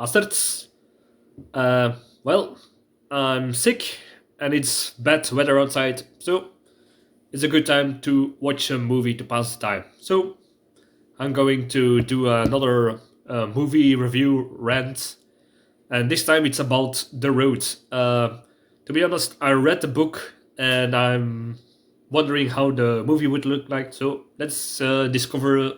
Asserts. Uh, well, I'm sick and it's bad weather outside, so it's a good time to watch a movie to pass the time. So I'm going to do another movie review rant, and this time it's about The Road. To be honest, I read the book and I'm wondering how the movie would look like. So let's discover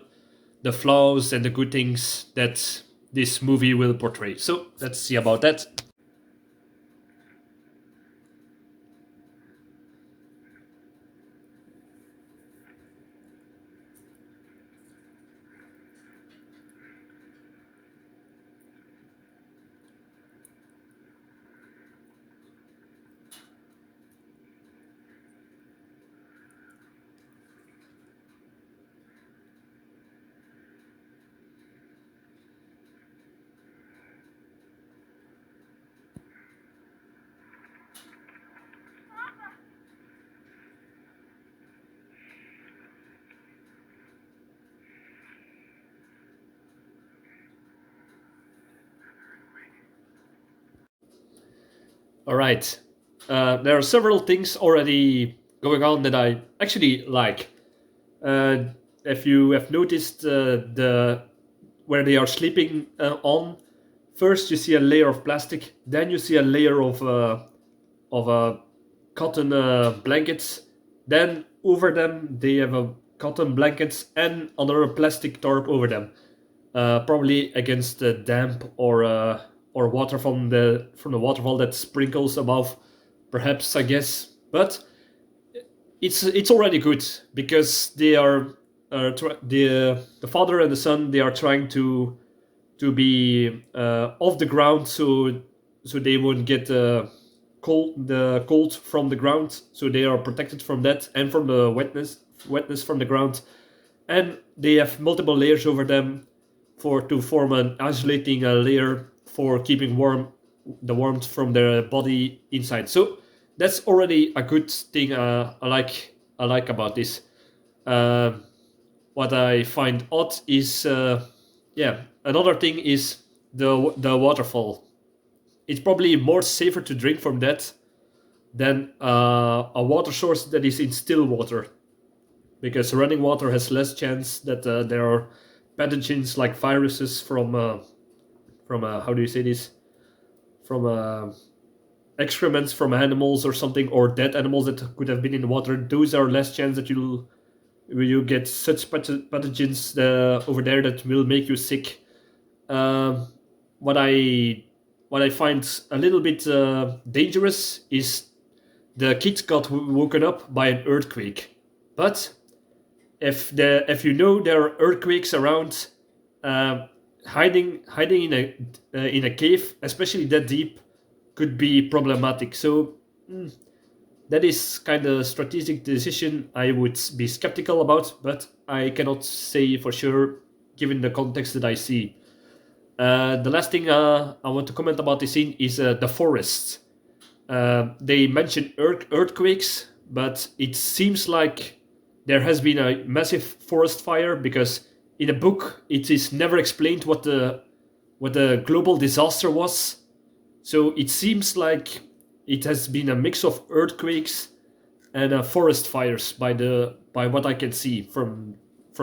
the flaws and the good things that this movie will portray. So let's see about that. All right. There are several things already going on that I actually like. Uh, if you have noticed the where they are sleeping on, first you see a layer of plastic, then you see a layer of cotton blankets, then over them they have a cotton blankets and another plastic tarp over them, probably against the damp or water from the waterfall that sprinkles above, perhaps I guess. But it's already good because they are the father and the son, they are trying to be off the ground so they won't get cold from the ground, so they are protected from that and from the wetness from the ground, and they have multiple layers over them for to form an isolating layer for keeping the warmth from their body inside. So that's already a good thing. I like about this. Uh, what I find odd is another thing is the waterfall. It's probably more safer to drink from that than a water source that is in still water, because running water has less chance that there are pathogens like viruses from how do you say this, from excrements from animals or something, or dead animals that could have been in the water. Those are less chance that you get such pathogens over there that will make you sick. Um, what I what I find a little bit dangerous is the kids got woken up by an earthquake, but if you know there are earthquakes around, uh, hiding in a cave, especially that deep, could be problematic. So that is kind of strategic decision I would be skeptical about, but I cannot say for sure given the context that I see. The last thing I want to comment about this scene is the forest. They mention earthquakes, but it seems like there has been a massive forest fire, because in the book it is never explained what the global disaster was. So it seems like it has been a mix of earthquakes and forest fires by what I can see from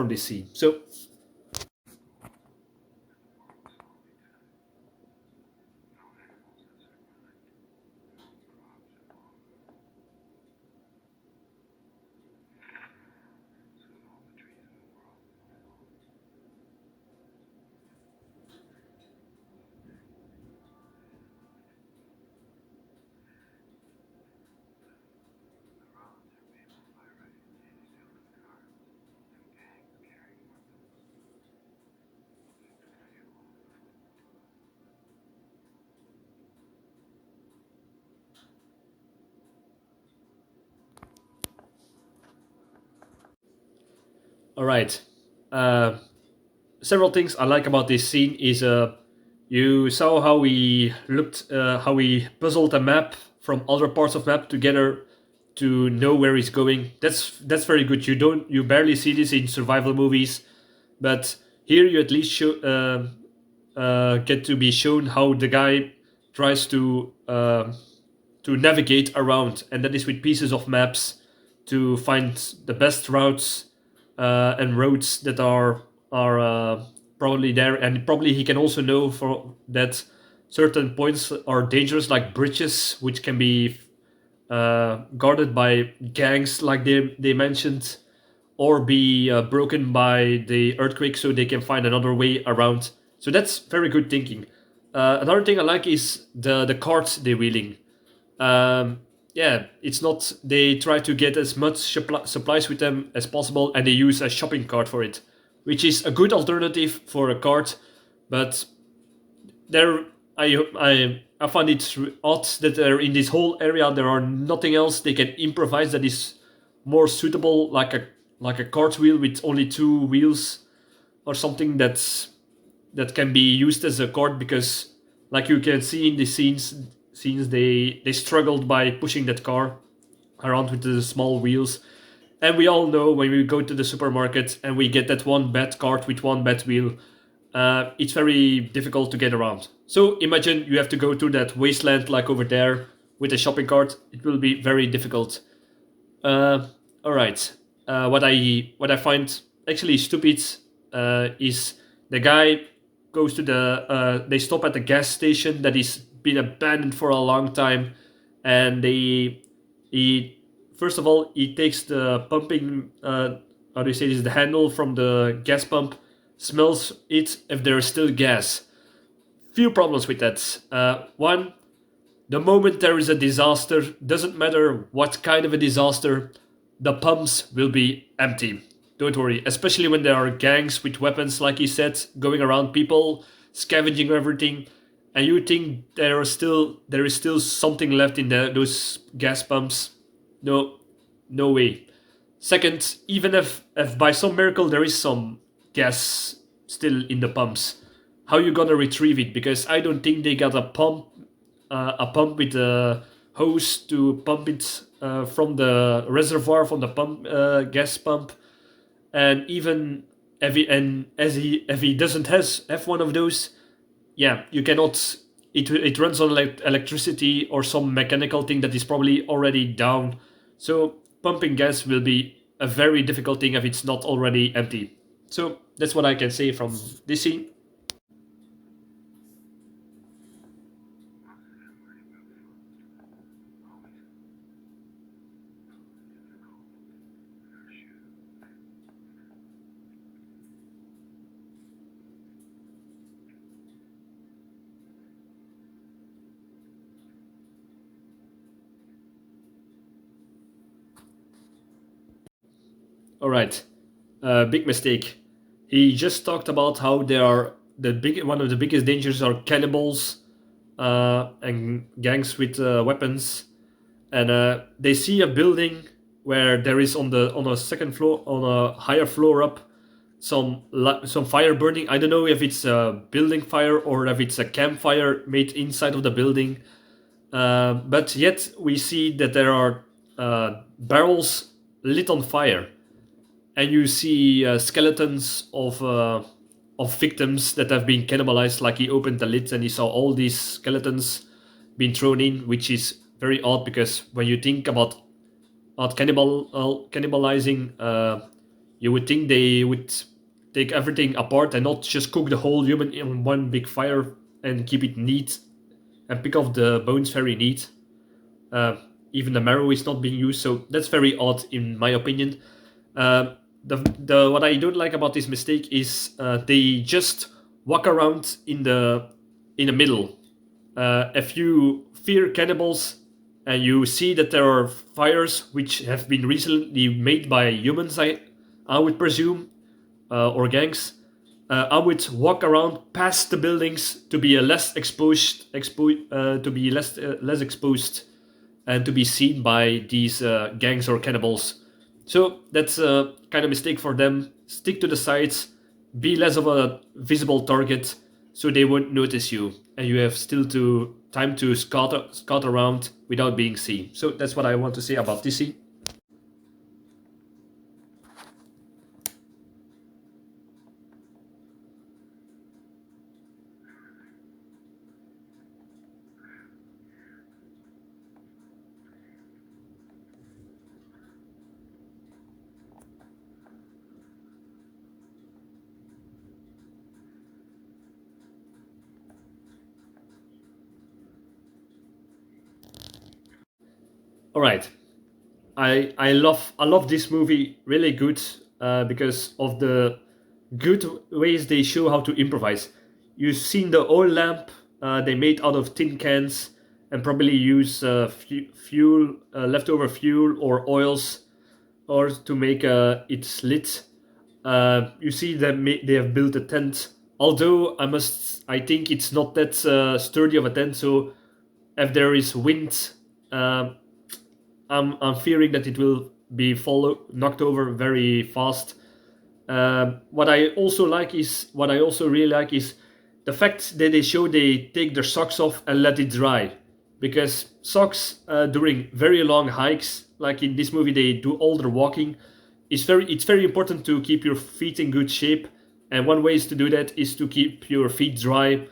this scene. So all right. Uh, Several things I like about this scene is you saw how we puzzled a map from other parts of map together to know where he's going. That's very good. You barely see this in survival movies, but here you at least get to be shown how the guy tries to navigate around, and that is with pieces of maps to find the best routes and roads that are probably there, and probably he can also know for that certain points are dangerous, like bridges, which can be guarded by gangs, like they mentioned, or be broken by the earthquake, so they can find another way around. So that's very good thinking. Another thing I like is the carts they're wheeling. Yeah, it's not. They try to get as much supplies with them as possible, and they use a shopping cart for it, which is a good alternative for a cart. But there, I find it odd that there in this whole area there are nothing else they can improvise that is more suitable, like a cartwheel with only two wheels or something that can be used as a cart, because like you can see in the scenes they struggled by pushing that car around with the small wheels. And we all know when we go to the supermarket and we get that one bad cart with one bad wheel, it's very difficult to get around. So imagine you have to go to that wasteland like over there with a shopping cart. It will be very difficult. Uh, all right. What I find actually stupid is the guy goes to the. They stop at the gas station that is been abandoned for a long time, and he first of all he takes the pumping. How do you say this? The handle from the gas pump, smells it if there is still gas. Few problems with that. One, the moment there is a disaster, doesn't matter what kind of a disaster, the pumps will be empty. Don't worry, especially when there are gangs with weapons, like he said, going around people, scavenging everything, and you think there is still something left in those gas pumps. No, no way. Second, even if by some miracle there is some gas still in the pumps, how you gonna retrieve it? Because I don't think they got a pump with a hose to pump it from the reservoir from the pump gas pump. And even if he doesn't have one of those, yeah, you cannot. It runs on electricity or some mechanical thing that is probably already down. So pumping gas will be a very difficult thing if it's not already empty. So that's what I can say from this scene. All right, big mistake. He just talked about how there are the big one of the biggest dangers are cannibals and gangs with weapons, and they see a building where there is on a second floor, on a higher floor up, some fire burning. I don't know if it's a building fire or if it's a campfire made inside of the building, but yet we see that there are barrels lit on fire, and you see skeletons of victims that have been cannibalized. Like he opened the lid and he saw all these skeletons being thrown in, which is very odd because when you think about cannibalizing, you would think they would take everything apart and not just cook the whole human in one big fire and keep it neat and pick off the bones very neat. Uh, Even the marrow is not being used, so that's very odd in my opinion. The what I don't like about this mistake is they just walk around in the middle. If you fear cannibals and you see that there are fires which have been recently made by humans, I would presume, or gangs, I would walk around past the buildings to be to be less exposed and to be seen by these gangs or cannibals. So that's a kind of mistake for them. Stick to the sides, be less of a visible target, so they won't notice you, and you have still to time to scout around without being seen. So that's what I want to say about this scene. All right, I love this movie really good because of the good ways they show how to improvise. You've seen the oil lamp they made out of tin cans and probably use fuel, leftover fuel or oils, or to make it lit. You see them they have built a tent. Although I think it's not that sturdy of a tent. So if there is wind, um I'm fearing that it will be knocked over very fast. What I also really like is the fact that they show they take their socks off and let it dry, because socks during very long hikes, like in this movie, they do all their walking. It's very important to keep your feet in good shape, and one way is to do that is to keep your feet dry,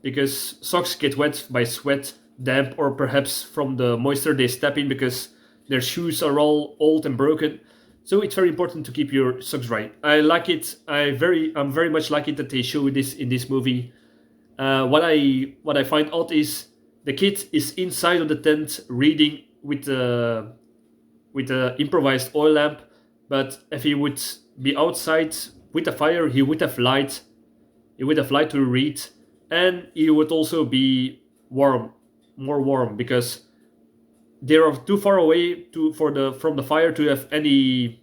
because socks get wet by sweat, damp, or perhaps from the moisture they step in because their shoes are all old and broken. So it's very important to keep your socks dry. I like it. I'm very much like it that they show this in this movie. What I find odd is the kid is inside of the tent reading with a improvised oil lamp, but if he would be outside with a fire, he would have light. He would have light to read, and he would also be warm, more warm, because they are too far away from the fire to have any,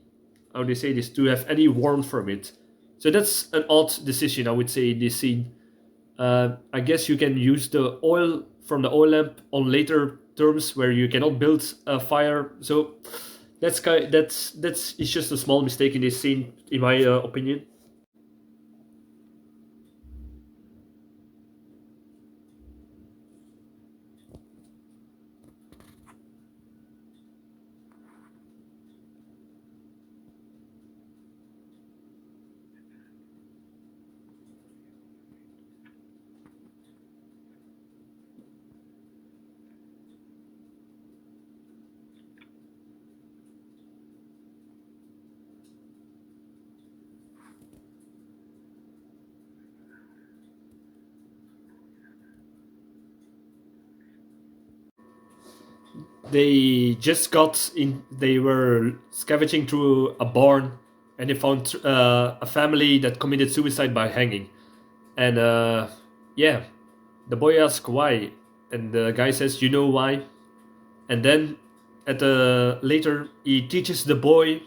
how do you say this, to have any warmth from it. So that's an odd decision, I would say, in this scene. I guess you can use the oil from the oil lamp on later terms where you cannot build a fire. So that's it's just a small mistake in this scene, in my opinion. They just got in. They were scavenging through a barn, and they found a family that committed suicide by hanging. And yeah, the boy asks why, and the guy says, "You know why?" And then at the later, he teaches the boy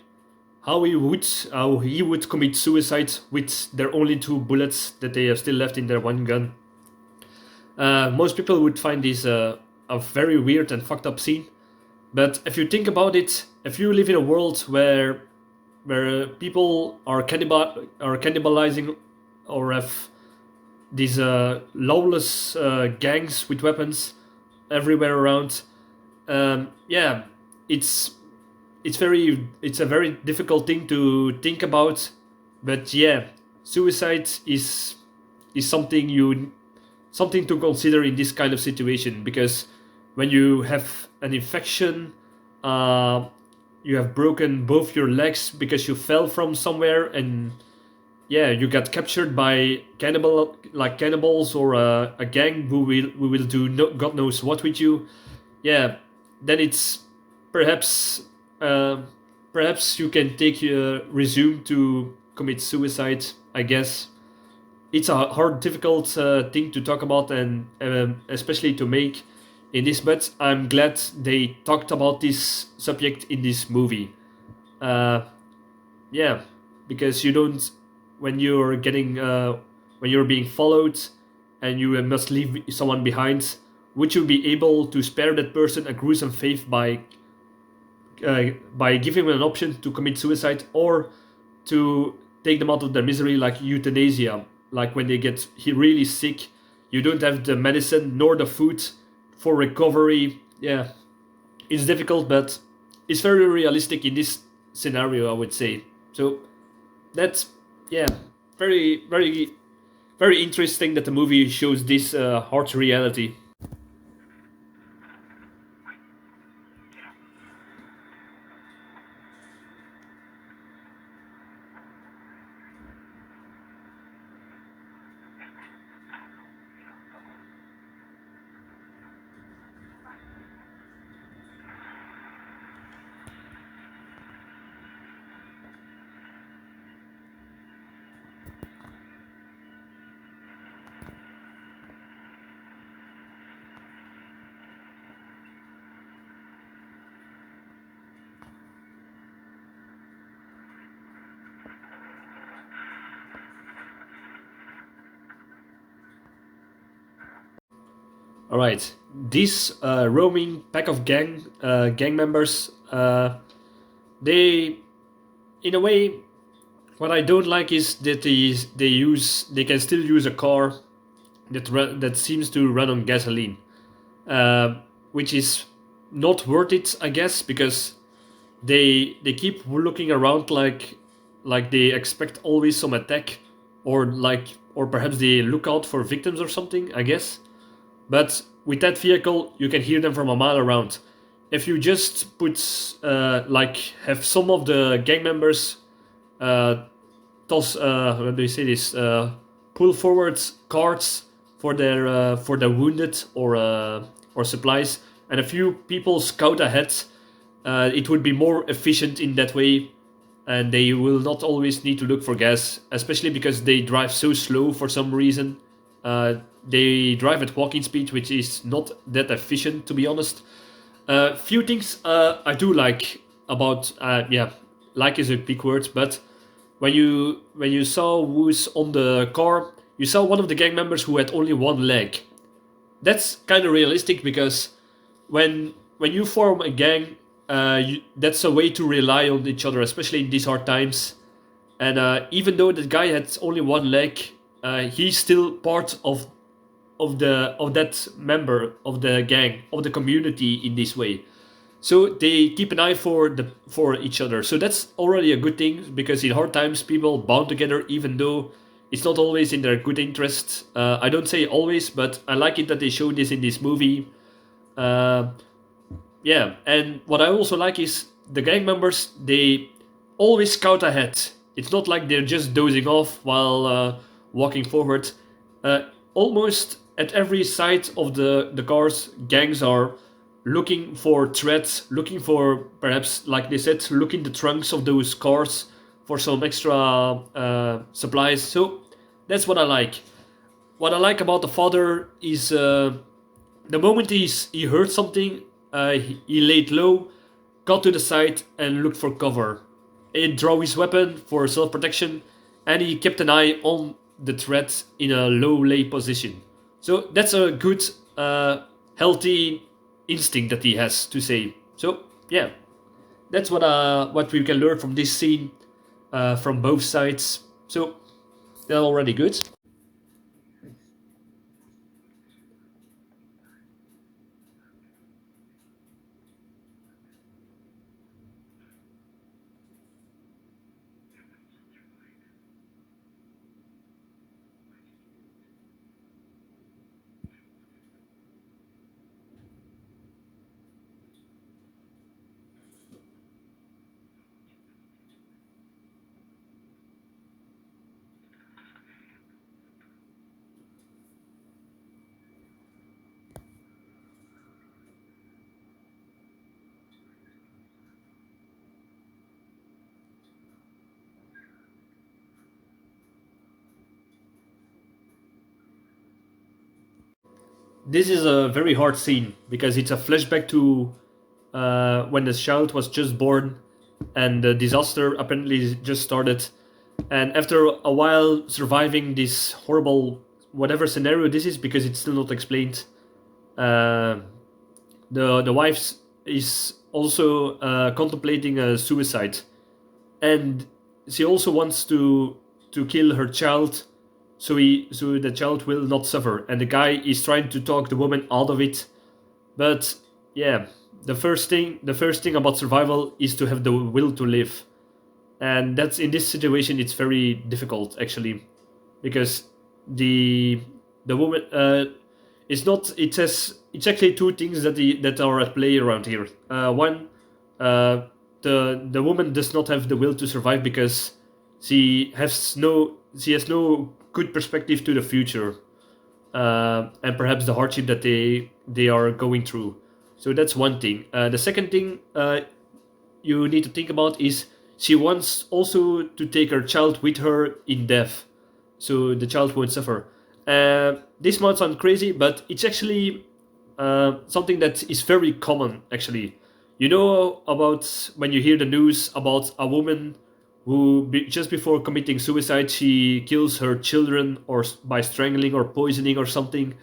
how he would commit suicide with their only two bullets that they have still left in their one gun. Most people would find this a very weird and fucked up scene, but if you think about it, if you live in a world where people are cannibalizing, or have these lawless gangs with weapons everywhere around, yeah, it's it's a very difficult thing to think about. But yeah, suicide is something to consider in this kind of situation, because when you have an infection, uh, you have broken both your legs because you fell from somewhere, and yeah, you got captured by cannibals, or a gang who will do God knows what with you. Yeah, then it's perhaps uh, perhaps you can take resume to commit suicide. I guess it's a hard, difficult thing to talk about, and especially to make in this. But I'm glad they talked about this subject in this movie. Uh, yeah, because you don't, when you're getting when you're being followed and you must leave someone behind, would you be able to spare that person a gruesome fate by giving them an option to commit suicide, or to take them out of their misery, like euthanasia, like when they get really sick, you don't have the medicine nor the food for recovery. Yeah, it's difficult, but it's very realistic in this scenario, I would say. So that's, yeah, very very very interesting that the movie shows this harsh reality. All right, these roaming pack of gang members, they, in a way, what I don't like is that they can still use a car that seems to run on gasoline, uh, which is not worth it, I guess, because they keep looking around like they expect always some attack, or perhaps they look out for victims or something, I guess. But with that vehicle, you can hear them from a mile around. If you just have some of the gang members uh, toss, how do you say this, pull forward carts for the wounded or supplies, and a few people scout ahead, it would be more efficient in that way, and they will not always need to look for gas, especially because they drive so slow for some reason. They drive at walking speed, which is not that efficient, to be honest. Few things I do like about, yeah, like is a big word, but when you saw who's on the car, you saw one of the gang members who had only one leg. That's kind of realistic because when you form a gang, that's a way to rely on each other, especially in these hard times. And even though the guy had only one leg, he's still part of that member of the gang, of the community in this way. So they keep an eye for each other. So that's already a good thing, because in hard times people bond together, even though it's not always in their good interest. I don't say always, but I like it that they show this in this movie. Uh, yeah, and what I also like is the gang members, they always scout ahead. It's not like they're just dozing off while walking forward. Almost at every side of the cars, gangs are looking for threats, looking for, perhaps, like they said, look in the trunks of those cars for some extra supplies. So that's what I like. What I like about the father is the moment he heard something, he laid low, got to the side, and looked for cover. He drew his weapon for self-protection, and he kept an eye on the threat in a low lay position. So that's a good, healthy instinct that he has to say. So yeah, that's what we can learn from this scene, from both sides. So they're already good. This is a very hard scene because it's a flashback to when the child was just born and the disaster apparently just started. And after a while surviving this horrible whatever scenario this is, because it's still not explained, uh, the wife is also contemplating a suicide, and she also wants to kill her child, so the child will not suffer. And the guy is trying to talk the woman out of it, but yeah, the first thing about survival is to have the will to live, and that's, in this situation, it's very difficult actually, because the the woman, it's not it says it's actually two things that are at play around here. One, uh, the woman does not have the will to survive because she has no good perspective to the future, and perhaps the hardship that they are going through. So that's one thing. The second thing you need to think about is she wants also to take her child with her in death, so the child won't suffer. This might sound crazy, but it's actually something that is very common, actually. You know about when you hear the news about a woman who, just before committing suicide, she kills her children, or by strangling or poisoning or something.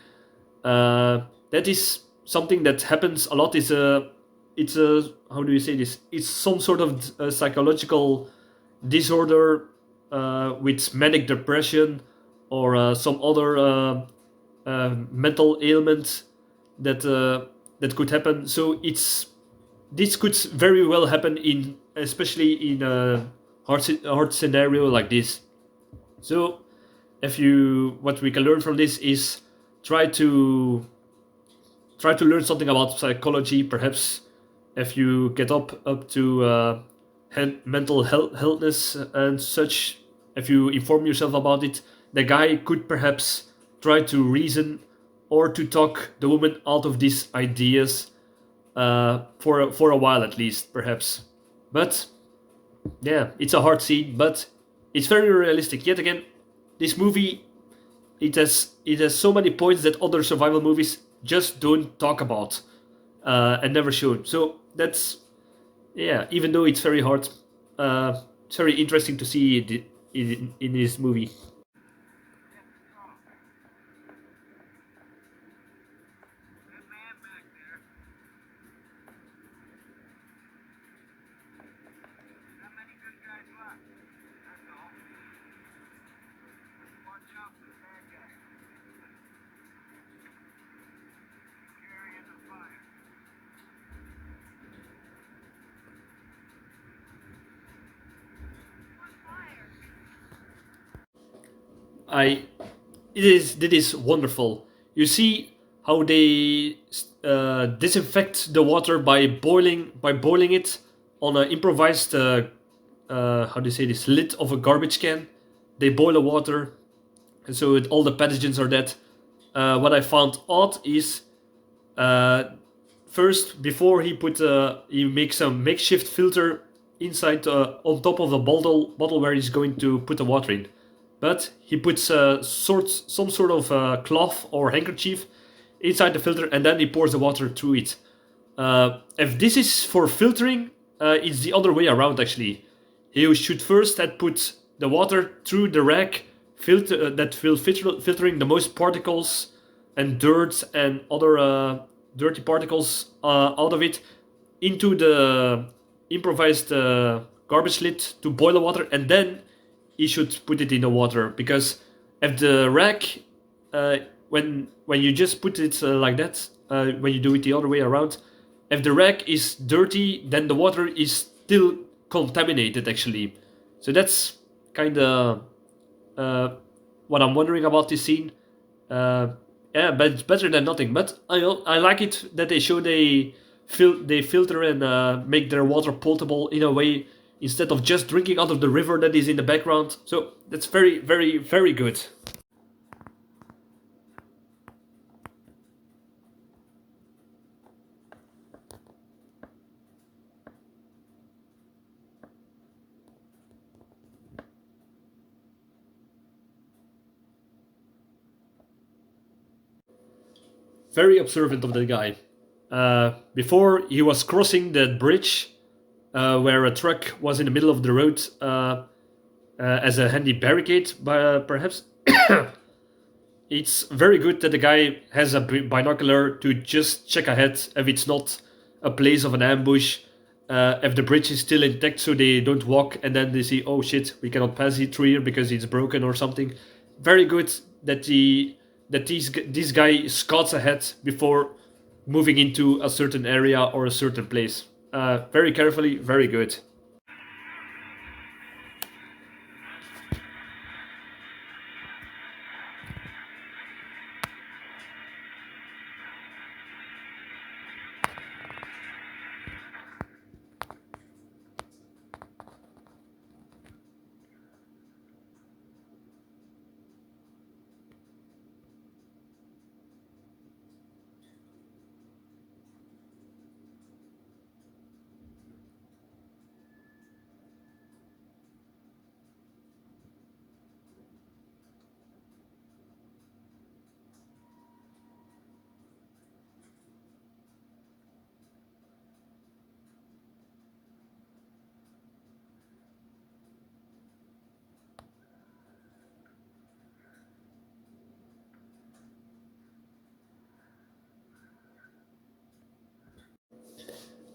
that is something that happens a lot. Is a it's a how do you say this? It's some sort of psychological disorder with manic depression or some other mental ailment that that could happen. So it's this could very well happen in especially in a hard scenario like this. So if you what we can learn from this is try to try to learn something about psychology. Perhaps if you get up to mental healthness and such, if you inform yourself about it, the guy could perhaps try to reason or to talk the woman out of these ideas for a while at least, perhaps. But yeah, it's a hard scene, but it's very realistic. Yet again, this movie it has so many points that other survival movies just don't talk about and never show. So that's yeah. Even though it's very hard, it's very interesting to see it in this movie. I it is wonderful. You see how they disinfect the water by boiling it on an improvised how do you say this lid of a garbage can. They boil the water, and so all the pathogens are dead. What I found odd is uh, first before he makes a makeshift filter inside on top of the bottle where he's going to put the water in, but he puts some sort of cloth or handkerchief inside the filter and then he pours the water through it. If this is for filtering, it's the other way around actually. You should first had put the water through the rack that will filtering the most particles and dirt and other dirty particles out of it into the improvised garbage lid to boil the water, and then you should put it in the water. Because if the rack, uh, when you just put it like that, when you do it the other way around, if the rack is dirty, then the water is still contaminated actually. So that's kind of what I'm wondering about this scene. Uh, yeah, but it's better than nothing. But I like it that they show they filter and make their water potable in a way instead of just drinking out of the river that is in the background. So that's very very very good. Very observant of the guy. Before he was crossing that bridge where a truck was in the middle of the road as a handy barricade, perhaps. It's very good that the guy has a binocular to just check ahead if it's not a place of an ambush, if the bridge is still intact so they don't walk and then they see, oh shit, we cannot pass it through here because it's broken or something. Very good that this guy scouts ahead before moving into a certain area or a certain place. Very carefully, very good.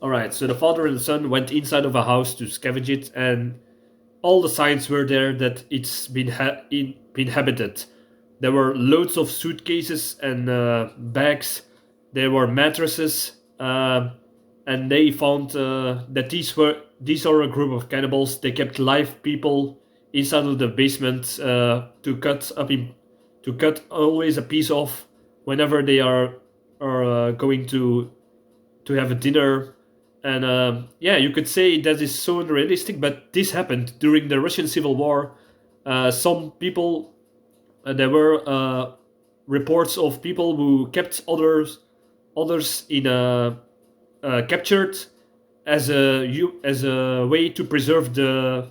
All right, so the father and the son went inside of a house to scavenge it, and all the signs were there that it's been been habited. There were loads of suitcases and bags. There were mattresses, and they found that these are a group of cannibals. They kept live people inside of the basement to cut always a piece off whenever they are going to have a dinner. And yeah, you could say that is so unrealistic, but this happened during the Russian Civil War. Some people, there were reports of people who kept others in captured as a way to preserve the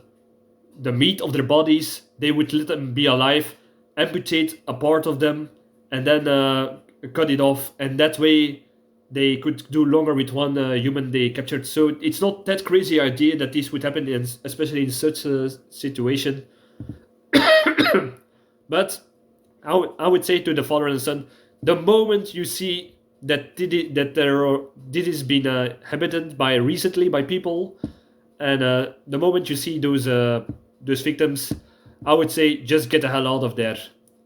meat of their bodies. They would let them be alive, amputate a part of them, and then cut it off, and that way they could do longer with one human they captured. So it's not that crazy idea that this would happen, especially in such a situation. But I would say to the father and the son, the moment you see that this has been habited by recently by people, and the moment you see those victims, I would say just get the hell out of there.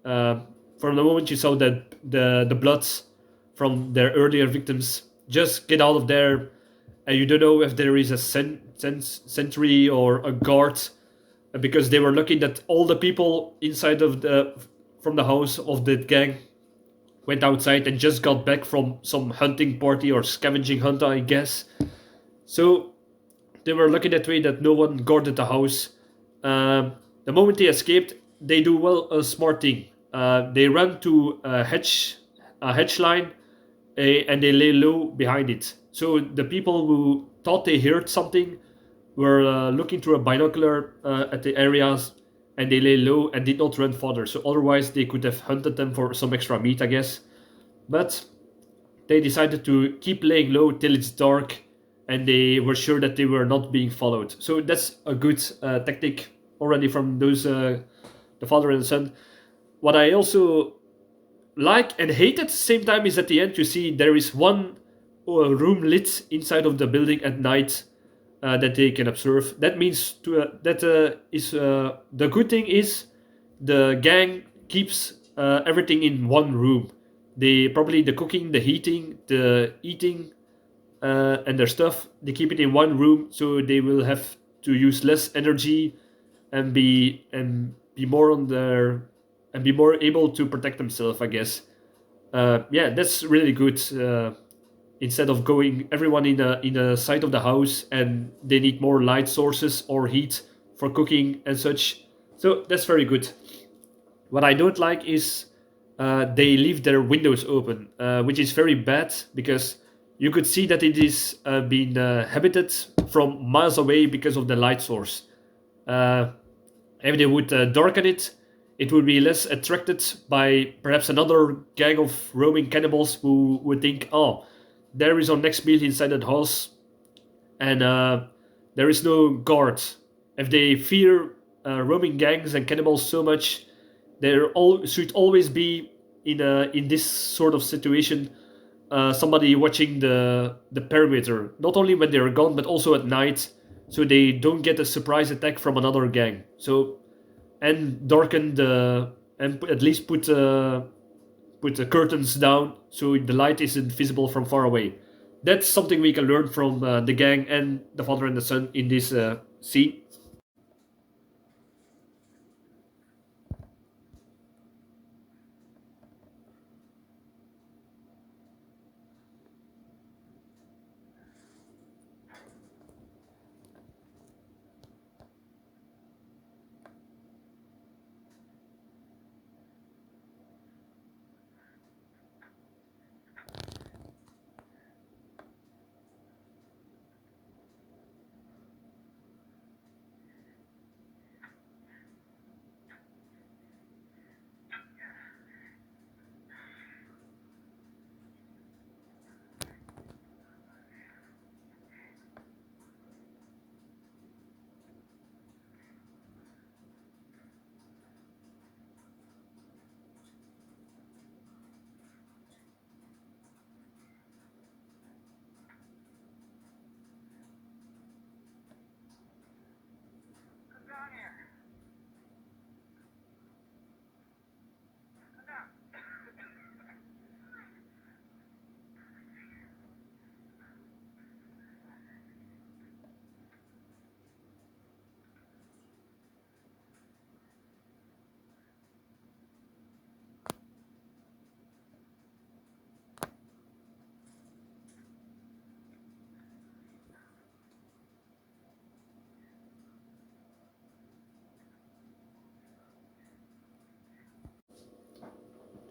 Uh, from the moment you saw the bloods from their earlier victims, just get out of there. And you don't know if there is a sentry or a guard, because they were lucky that all the people inside of the from the house of the gang went outside and just got back from some hunting party or scavenging hunt, I guess. So they were lucky that way that no one guarded the house. The moment they escaped, they do a smart thing. They run to a hedge line, and they lay low behind it. So the people who thought they heard something were looking through a binocular at the areas, and they lay low and did not run further. So otherwise they could have hunted them for some extra meat, I guess. But they decided to keep laying low till it's dark, and they were sure that they were not being followed. So that's a good tactic already from those the father and the son. What I also like and hate at the same time is at the end you see there is one room lit inside of the building at night that they can observe. That means the good thing is the gang keeps everything in one room. They probably the cooking, the heating, the eating, and their stuff. They keep it in one room, so they will have to use less energy and be more on their and be more able to protect themselves, I guess. Yeah, that's really good. Instead of going everyone in a side of the house and they need more light sources or heat for cooking and such. So that's very good. What I don't like is they leave their windows open, which is very bad because you could see that it is being habited from miles away because of the light source. Uh, if they would darken it, it would be less attracted by perhaps another gang of roaming cannibals who would think, oh, there is our next meal inside that house, and there is no guard. If they fear roaming gangs and cannibals so much, there should always be in this sort of situation somebody watching the perimeter, not only when they're gone but also at night, so they don't get a surprise attack from another gang. So and darken the and at least put the curtains down so the light isn't visible from far away. That's something we can learn from the gang and the father and the son in this scene.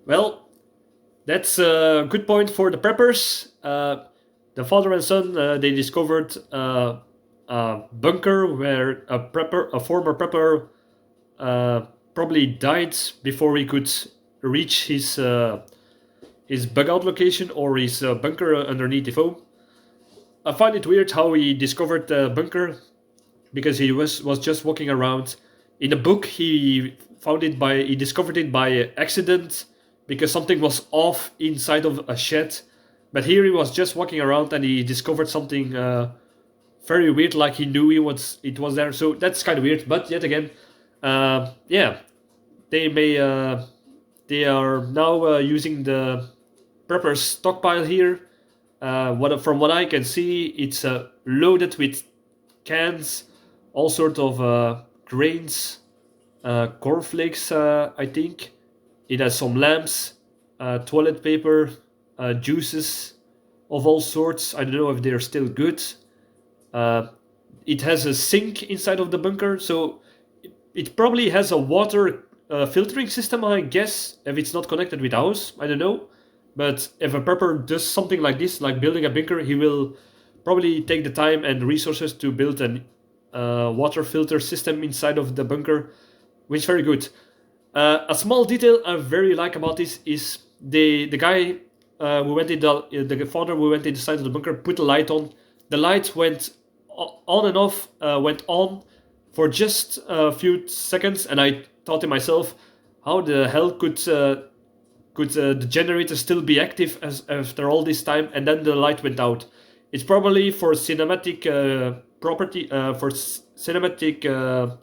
Well, that's a good point for the preppers. The father and son they discovered a bunker where a former prepper, uh, probably died before he could reach his bug out location or his bunker underneath the foam. I find it weird how he discovered the bunker because he was just walking around. In the book, he discovered it by accident because something was off inside of a shed. But here he was just walking around and he discovered something very weird, like he knew it was there. So that's kind of weird. But yet again, yeah, they may they are now using the prepper stockpile here. From what I can see, it's loaded with cans, all sort of grains, cornflakes, I think. It has some lamps, toilet paper, juices of all sorts. I don't know if they're still good. Uh, it has a sink inside of the bunker, so it probably has a water filtering system, I guess, if it's not connected with house. I don't know. But if a prepper does something like this, like building a bunker, he will probably take the time and resources to build a water filter system inside of the bunker, which is very good. A small detail I very like about this is the guy who went in the father who went inside of the bunker put the light on. The light went on and off, went on for just a few seconds, and I thought to myself, how the hell could the generator still be active after all this time? And then the light went out. It's probably for cinematic cinematic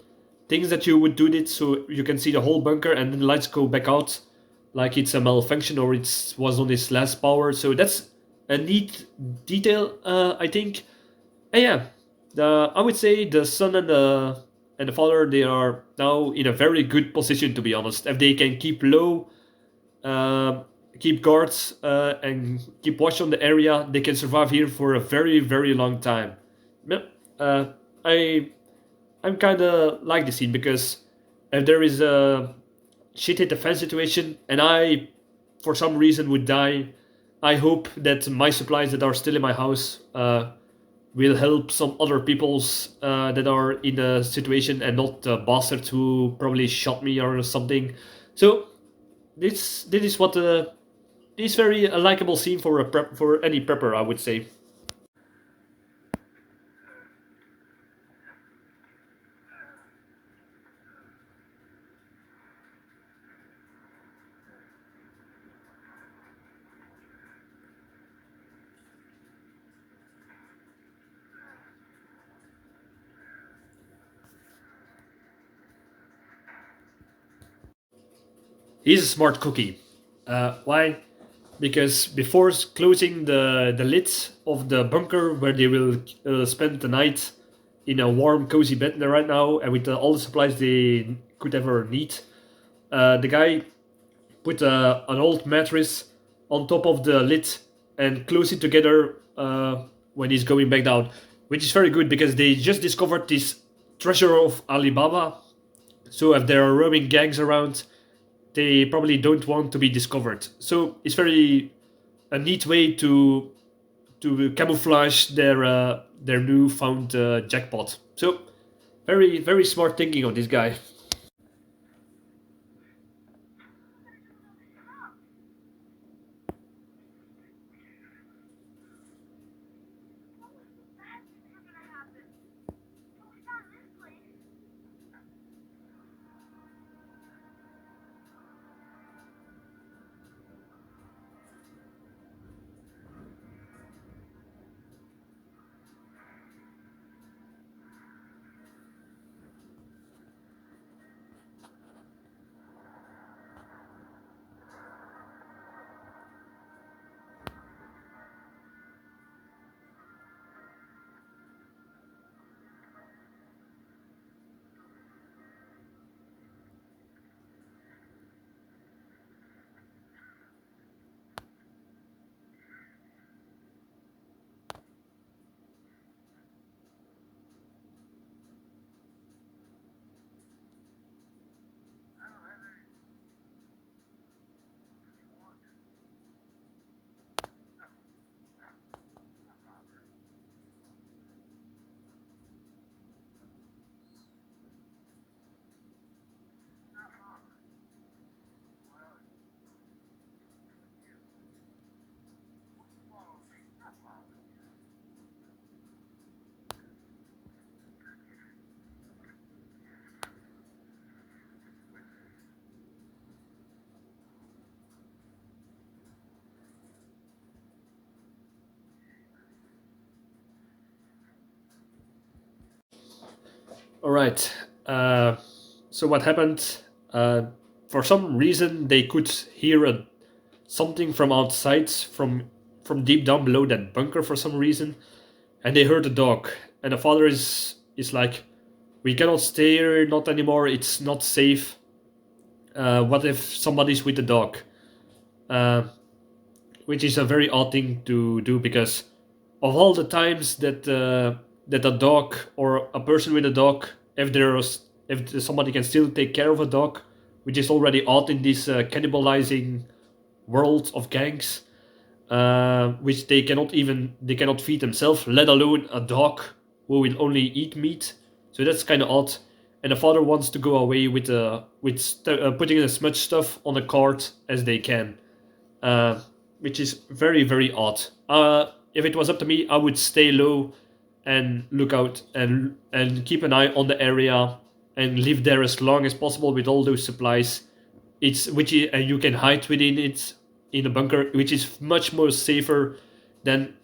things that you would do it so you can see the whole bunker and then the lights go back out like it's a malfunction or it was on its last power. So that's a neat detail, I think. And yeah, I would say the son and the father, they are now in a very good position, to be honest. If they can keep low, uh, keep guards, and keep watch on the area, they can survive here for a very very long time. Yeah, I I'm kind of like the scene because if there is a shit hit the fan situation and I for some reason would die, I hope that my supplies that are still in my house will help some other peoples that are in a situation and not the bastards who probably shot me or something. So this is what this very a likable scene for for any prepper, I would say. He's a smart cookie. Why? Because before closing the lids of the bunker where they will spend the night in a warm, cozy bed there right now, and with all the supplies they could ever need, the guy put an old mattress on top of the lid and close it together when he's going back down, which is very good because they just discovered this treasure of Alibaba. So if there are roaming gangs around, they probably don't want to be discovered. So it's very a neat way to camouflage their newfound jackpot. So very very smart thinking on this guy. All right. So what happened? Uh, for some reason, they could hear something from outside, from deep down below that bunker for some reason, and they heard a dog. And the father is like, "We cannot stay here, not anymore. It's not safe. What if somebody's with the dog?" Uh, which is a very odd thing to do because of all the times that a dog or a person with a dog, if somebody can still take care of a dog, which is already odd in this cannibalizing world of gangs, which they cannot feed themselves, let alone a dog who will only eat meat. So that's kind of odd. And the father wants to go away with putting as much stuff on the cart as they can, uh, which is very very odd. If it was up to me, I would stay low and look out and keep an eye on the area and live there as long as possible with all those supplies. And you can hide within it in a bunker, which is much more safer than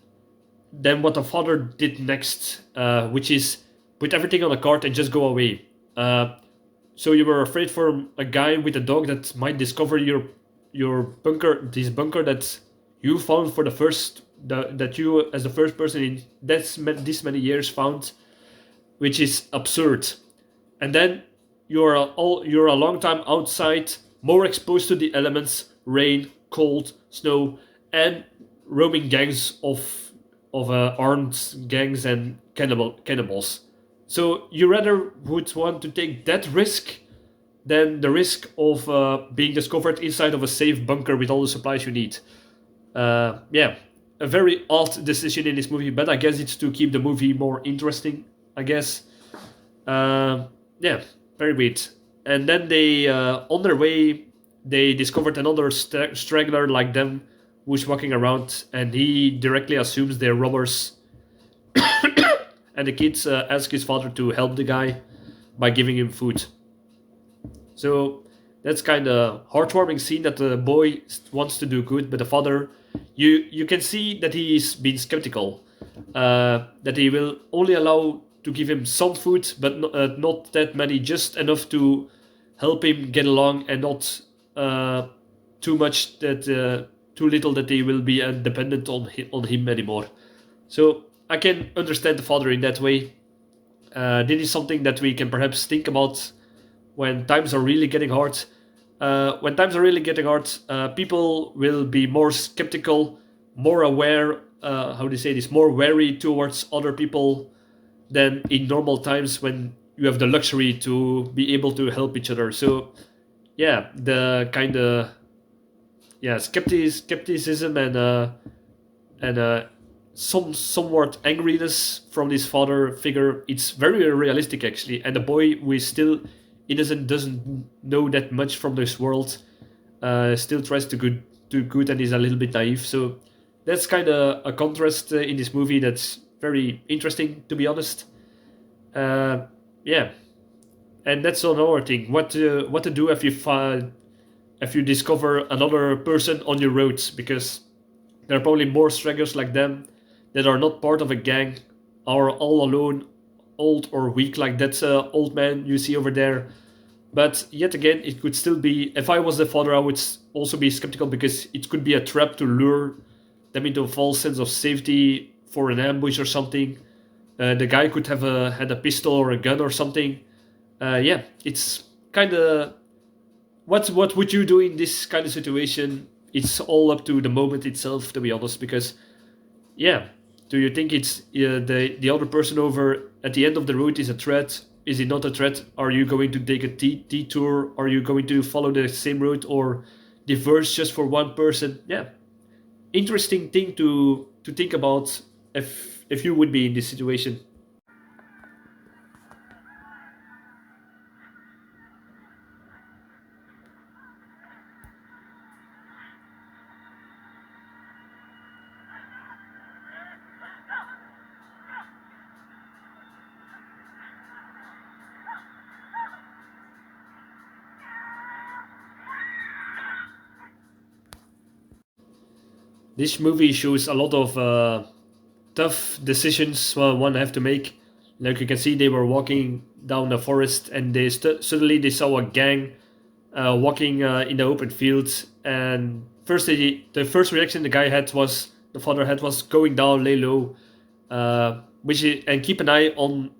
what the father did next, which is put everything on a cart and just go away. So you were afraid for a guy with a dog that might discover your bunker, this bunker that you found for the first that you as the first person in this many years found, which is absurd. And then you're a long time outside, more exposed to the elements, rain, cold, snow, and roaming gangs of armed gangs and cannibals. So you rather would want to take that risk than the risk of being discovered inside of a safe bunker with all the supplies you need. Yeah, a very odd decision in this movie, but I guess it's to keep the movie more interesting. I guess. Yeah, very weird. And then on their way, they discovered another straggler like them who's walking around, and he directly assumes they're robbers. And the kids ask his father to help the guy by giving him food. So that's kind of heartwarming scene that the boy wants to do good, but the father, you can see that he's been skeptical, that he will only allow to give him some food, but not that many, just enough to help him get along, and not too much that too little that he will be dependent on him anymore. So I can understand the father in that way. This is something that we can perhaps think about when times are really getting hard. People will be more skeptical, more aware, how do you say this, more wary towards other people than in normal times when you have the luxury to be able to help each other. So, yeah, the kind of skepticism and somewhat angriness from this father figure. It's very realistic actually, and the boy who is still innocent, doesn't know that much from this world, still tries to do good and is a little bit naive. So that's kind of a contrast in this movie that's very interesting, to be honest. Yeah, and that's another thing. What to do if you discover another person on your roads, because there are probably more stragglers like them that are not part of a gang, are all alone, old or weak, like that old man you see over there. But yet again, it could still be. If I was the father, I would also be skeptical, because it could be a trap to lure them into a false sense of safety for an ambush or something. The guy could have had a pistol or a gun or something. Yeah, it's kind of what would you do in this kind of situation? It's all up to the moment itself, to be honest. Because yeah, do you think it's the other person over at the end of the road is a threat? Is it not a threat? Are you going to take a detour? Are you going to follow the same route or diverge just for one person? Yeah, interesting thing to think about if you would be in this situation. This movie shows a lot of tough decisions one have to make. Like you can see, they were walking down the forest, and suddenly they saw a gang walking in the open field. And first, the first reaction the father had was going down, lay low, and keep an eye on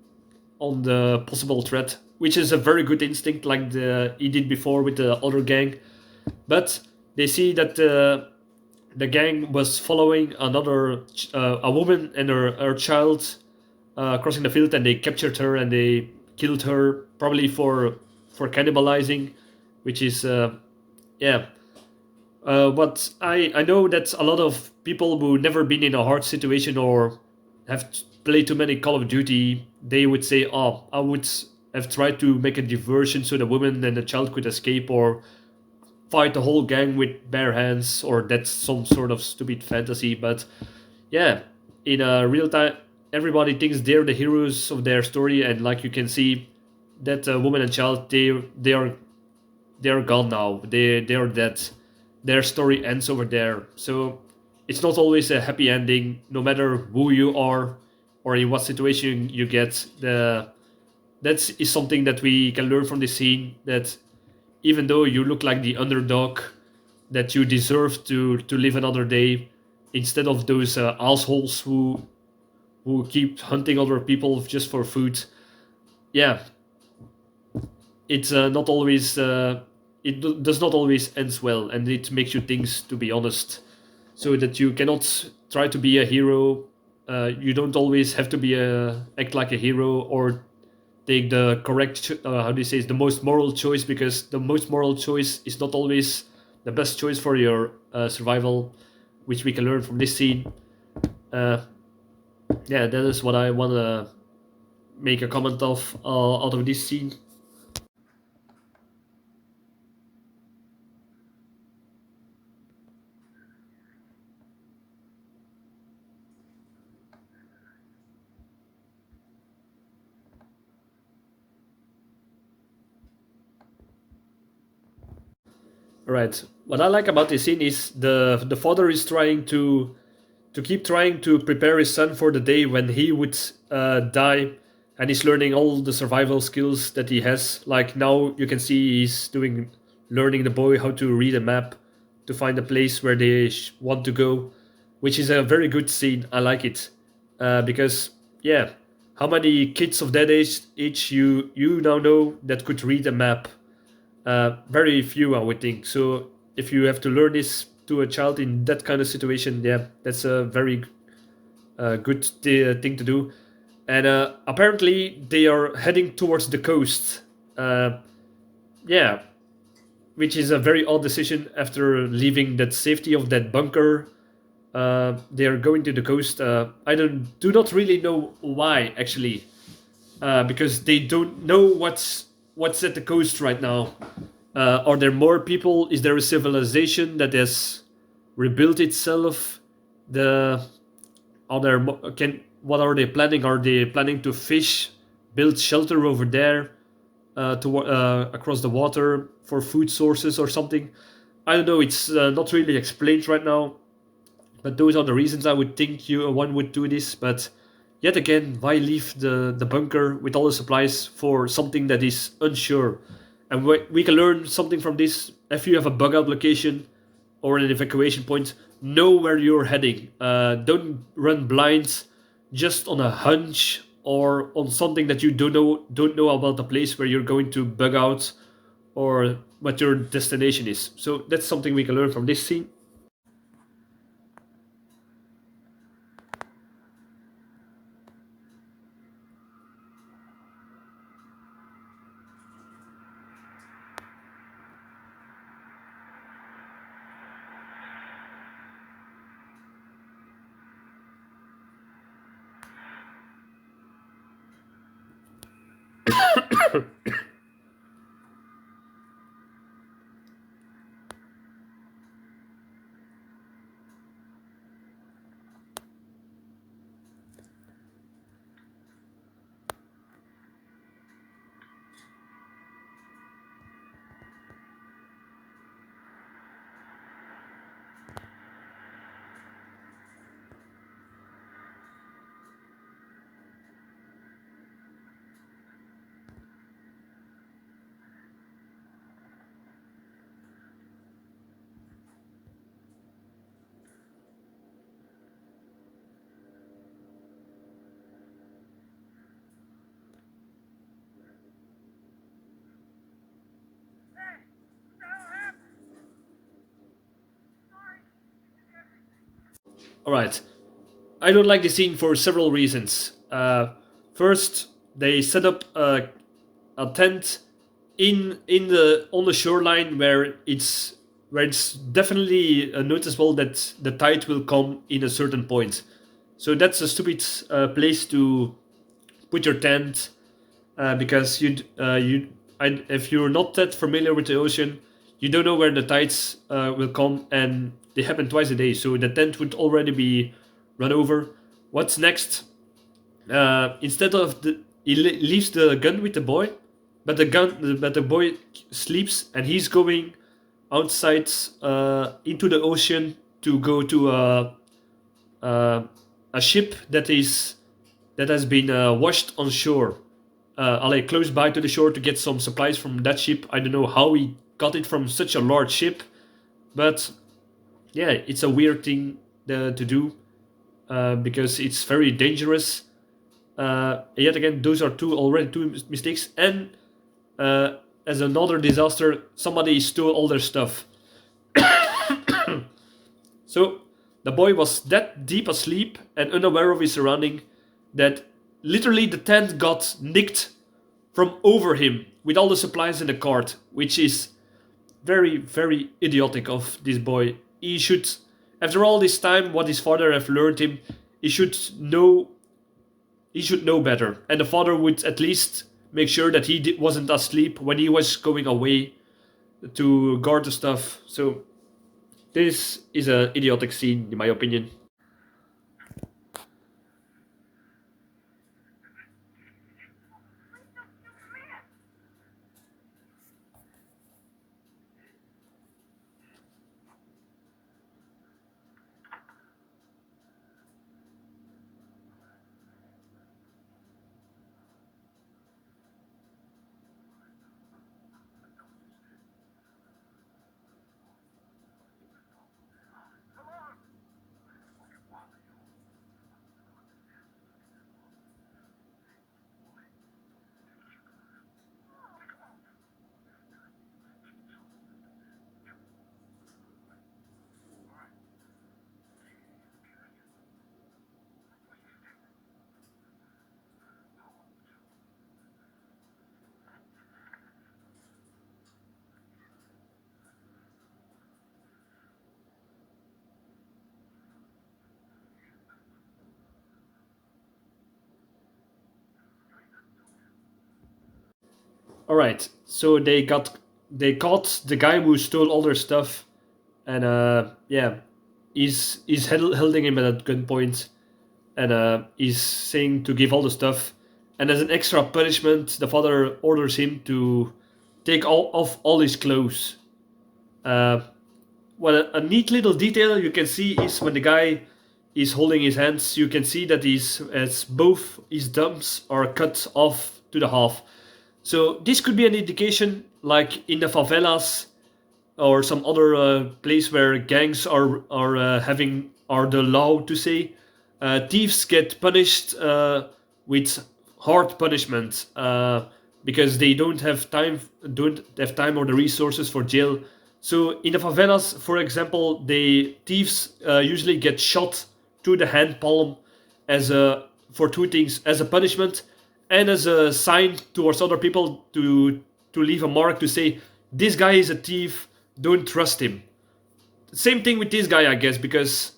the possible threat, which is a very good instinct, like he did before with the other gang. But they see that the gang was following a woman and her child crossing the field, and they captured her and they killed her, probably for cannibalizing, which is yeah. But I know that a lot of people who never been in a hard situation or have played too many Call of Duty, they would say, "Oh, I would have tried to make a diversion so the woman and the child could escape, or fight the whole gang with bare hands, or that's some sort of stupid fantasy." But yeah, in a real time, everybody thinks they're the heroes of their story, and like you can see, that woman and child, they are gone now. They are dead. Their story ends over there. So it's not always a happy ending, no matter who you are or in what situation you get. That is something that we can learn from this scene. That even though you look like the underdog, that you deserve to live another day instead of those assholes who keep hunting other people just for food. Yeah, it's not always does not always ends well, and it makes you think, to be honest, so that you cannot try to be a hero. You don't always have to act like a hero or take the correct how do you say, the most moral choice, because the most moral choice is not always the best choice for your survival, which we can learn from this scene. uh, yeah, that is what I want to make a comment of out of this scene. Right. What I like about this scene is the father is trying to keep trying to prepare his son for the day when he would die, and he's learning all the survival skills that he has. Like now, you can see he's learning the boy how to read a map to find a place where they want to go, which is a very good scene. I like it because yeah, how many kids of that age you now know that could read a map? Very few, I would think. So if you have to learn this to a child in that kind of situation, yeah, that's a very good thing to do. And apparently they are heading towards the coast. Uh, yeah, which is a very odd decision after leaving that safety of that bunker. They are going to the coast. I do not really know why, actually, because they don't know what's at the coast right now. Are there more people? Is there a civilization that has rebuilt itself? The are there can what are they planning? Are they planning to fish, build shelter over there, to across the water for food sources or something? I don't know. It's not really explained right now, but those are the reasons I would think one would do this. But yet again, why leave the bunker with all the supplies for something that is unsure? And we can learn something from this. If you have a bug out location or an evacuation point, know where you're heading. Don't run blind, just on a hunch or on something that you don't know about the place where you're going to bug out or what your destination is. So that's something we can learn from this scene. All right. I don't like the scene for several reasons. First, they set up a tent in the on the shoreline where it's definitely noticeable that the tide will come in a certain point. So that's a stupid place to put your tent because if you're not that familiar with the ocean, you don't know where the tides will come, and they happen twice a day. So the tent would already be run over. What's next? Instead of he leaves the gun with the boy, but the boy sleeps and he's going outside into the ocean to go to a ship that has been washed on shore. Close by to the shore to get some supplies from that ship. I don't know how he got it from such a large ship, but yeah, it's a weird thing to do because it's very dangerous. Yet again, those are already two mistakes. And as another disaster, somebody stole all their stuff. So the boy was that deep asleep and unaware of his surrounding that literally the tent got nicked from over him with all the supplies in the cart, which is very, very idiotic of this boy. He should, after all this time, what his father have learned him, he should know. He should know better, and the father would at least make sure that he wasn't asleep when he was going away to guard the stuff. So this is an idiotic scene, in my opinion. All right, so they caught the guy who stole all their stuff, and yeah, he's holding him at gunpoint, and he's saying to give all the stuff, and as an extra punishment, the father orders him to take off all his clothes. Uh, well, a neat little detail you can see is when the guy is holding his hands, you can see that as both his thumbs are cut off to the half. So this could be an indication, like in the favelas or some other place where gangs are the law to say. Thieves get punished with hard punishment because they don't have time or the resources for jail. So in the favelas, for example, the thieves usually get shot through the hand palm as a for two things: as a punishment and as a sign towards other people to leave a mark to say this guy is a thief, don't trust him. Same thing with this guy, I guess, because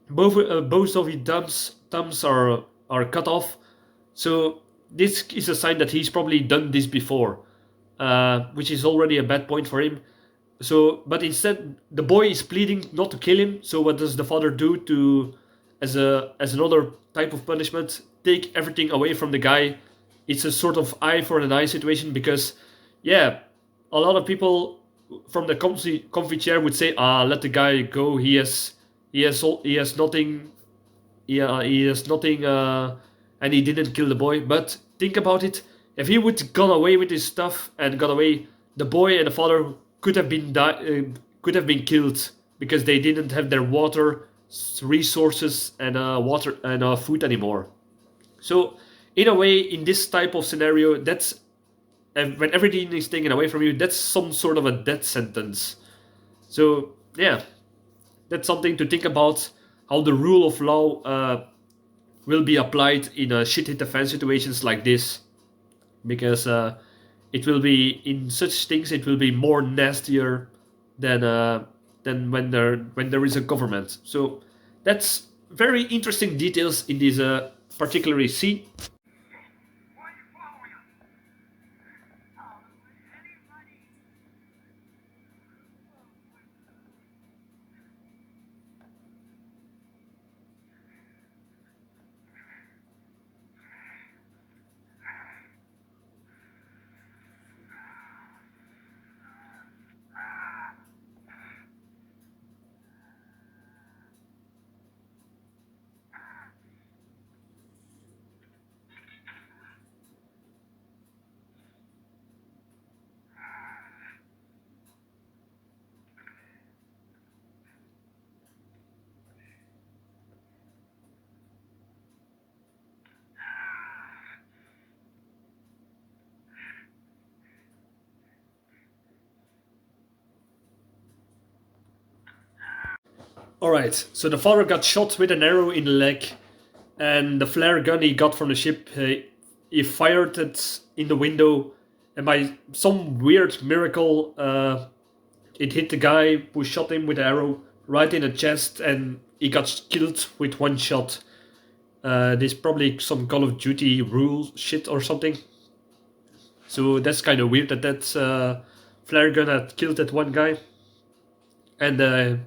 both of his thumbs are cut off. So this is a sign that he's probably done this before, which is already a bad point for him. So, but instead, the boy is pleading not to kill him. So, what does the father do to, as another type of punishment, take everything away from the guy? It's a sort of eye for an eye situation because, yeah, a lot of people from the comfy chair would say, let the guy go. He has nothing. He has nothing, and he didn't kill the boy. But think about it: if he would gone away with his stuff and got away, the boy and the father could have been killed because they didn't have their water resources and water and food anymore. So, in a way, in this type of scenario, that's when everything is taken away from you. That's some sort of a death sentence. So, yeah, that's something to think about how the rule of law will be applied in shit hit defense situations like this, because it will be in such things it will be more nastier than when there is a government. So that's very interesting details in this particular scene. All right, so the father got shot with an arrow in the leg, and the flare gun he got from the ship, he fired it in the window, and by some weird miracle, it hit the guy who shot him with the arrow right in the chest, and he got killed with one shot. There's probably some Call of Duty rule shit or something. So that's kind of weird that flare gun had killed that one guy, and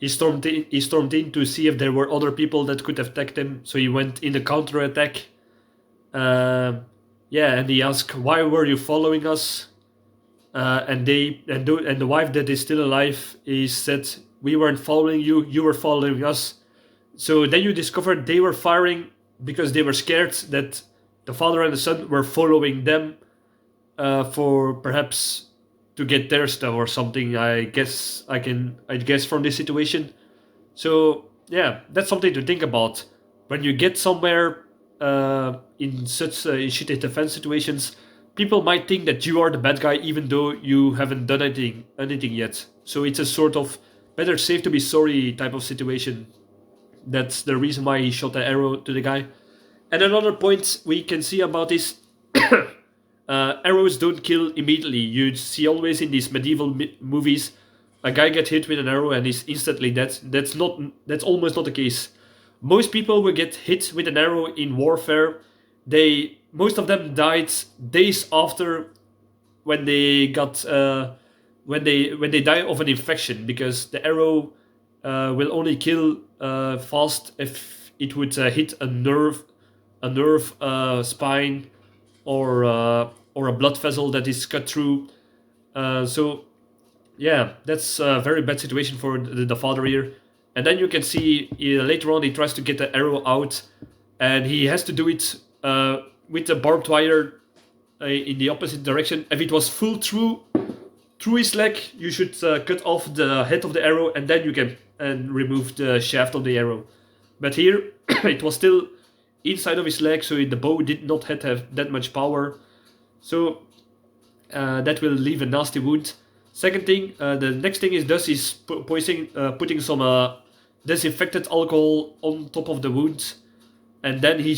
he stormed in to see if there were other people that could have attacked him. So he went in the counter attack. Yeah, and he asked, "Why were you following us?" And the wife that is still alive, he said, "We weren't following you. You were following us." So then you discovered they were firing because they were scared that the father and the son were following them for perhaps to get their stuff or something. I guess from this situation. So yeah, that's something to think about when you get somewhere in such shitty defense situations. People might think that you are the bad guy even though you haven't done anything yet. So it's a sort of better safe to be sorry type of situation. That's the reason why he shot the arrow to the guy. And another point we can see about this, arrows don't kill immediately. You see always in these medieval movies, a guy get hit with an arrow and is instantly dead. That's almost not the case. Most people who get hit with an arrow in warfare, most of them died days after when they got when they die of an infection, because the arrow will only kill fast if it would hit a nerve, spine, or a blood vessel that is cut through. So yeah, that's a very bad situation for the father here. And then you can see later on he tries to get the arrow out, and he has to do it with the barbed wire in the opposite direction. If it was full through his leg, you should cut off the head of the arrow, and then you can remove the shaft of the arrow. But here, it was still inside of his leg, so the bow did not have that much power. So that will leave a nasty wound. Second thing, the next thing he does is putting some disinfectant alcohol on top of the wound, and then he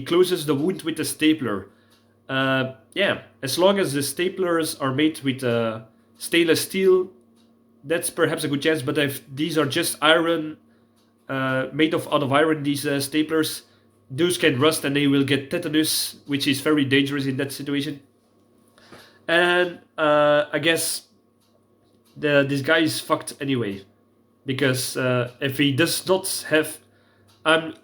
closes the wound with a stapler. Yeah, as long as the staplers are made with stainless steel, that's perhaps a good chance. But if these are just iron, made out of iron, these staplers, those can rust and they will get tetanus, which is very dangerous in that situation. And I guess this guy is fucked anyway, because if he does not have, I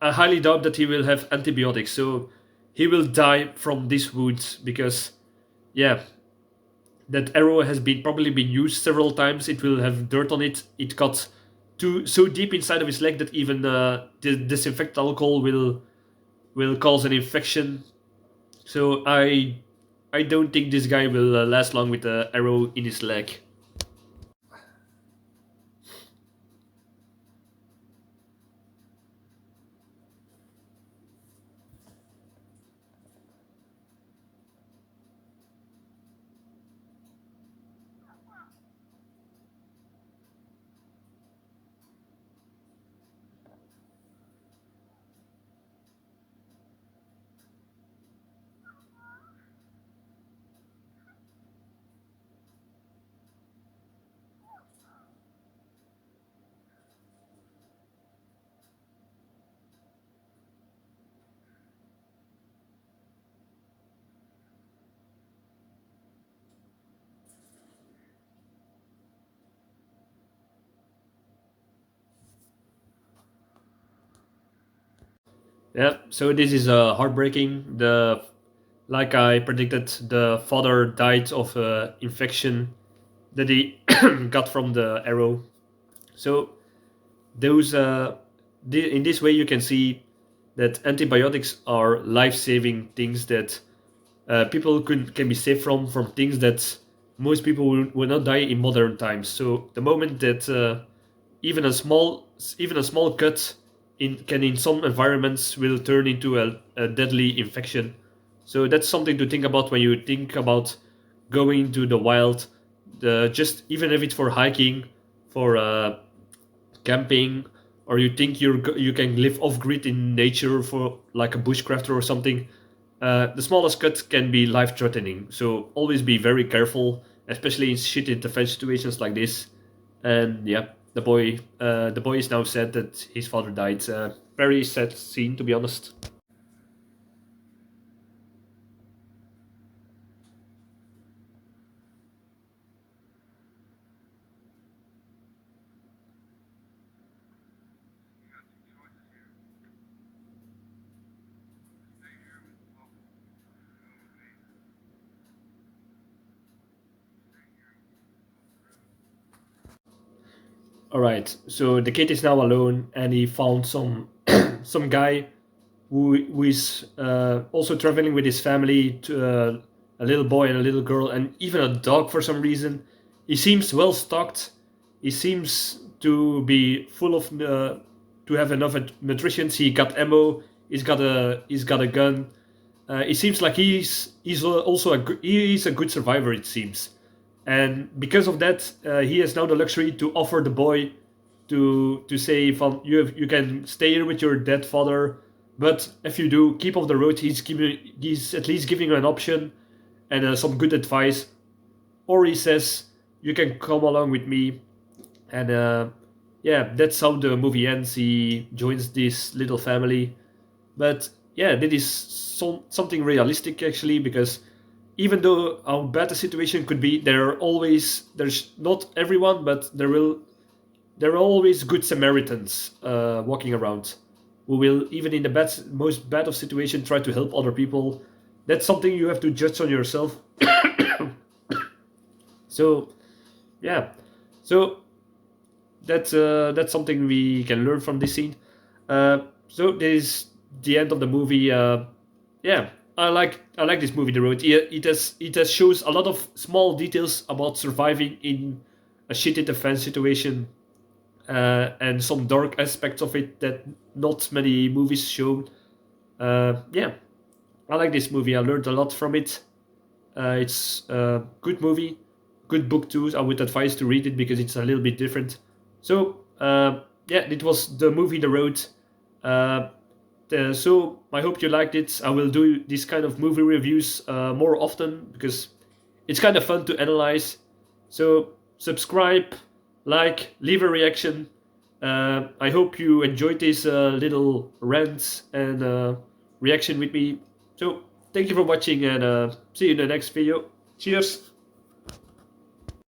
highly doubt that he will have antibiotics, so he will die from this wound, because yeah, that arrow has probably been used several times. It will have dirt on it. It got so deep inside of his leg that even the disinfectant alcohol will cause an infection. So I don't think this guy will last long with the arrow in his leg. Yeah, so this is heartbreaking. The Like I predicted, the father died of infection that he got from the arrow. So those in this way you can see that antibiotics are life-saving things that people can be saved from things that most people will not die in modern times. So the moment that even a small even a small cut in some environments will turn into a deadly infection. So that's something to think about when you think about going to the wild. Just even if it's for hiking, for camping, or you think you can live off grid in nature for like a bushcrafter or something. The smallest cut can be life threatening. So always be very careful, especially in shitty defense situations like this. And yeah, the boy is now sad that his father died. Very sad scene, to be honest. All right, so the kid is now alone, and he found some guy who is also traveling with his family to a little boy and a little girl, and even a dog for some reason. He seems well stocked. He seems to be full of to have enough nutrition. He got ammo. He's got a gun. It seems like he's also he is a good survivor. It seems, and because of that, he has now the luxury to offer the boy to say from you can stay here with your dead father, but if you do, keep off the road. He's at least giving you an option and some good advice, or he says you can come along with me, and yeah, that's how the movie ends. He joins this little family, but yeah, that is something realistic actually, because even though how bad the situation could be, there's not everyone, but there are always good Samaritans walking around who will, even in the most bad of situation, try to help other people. That's something you have to judge on yourself. So yeah, so that's something we can learn from this scene. So this is the end of the movie. Yeah, I like this movie, The Road. It has shows a lot of small details about surviving in a shitty defense situation, and some dark aspects of it that not many movies show. Yeah, I like this movie. I learned a lot from it. It's a good movie, good book too. I would advise to read it because it's a little bit different. So yeah, it was the movie The Road. Uh, so I hope you liked it. I will do this kind of movie reviews more often because it's kind of fun to analyze. So subscribe, like, leave a reaction. I hope you enjoyed this little rant and reaction with me. So thank you for watching, and see you in the next video. Cheers!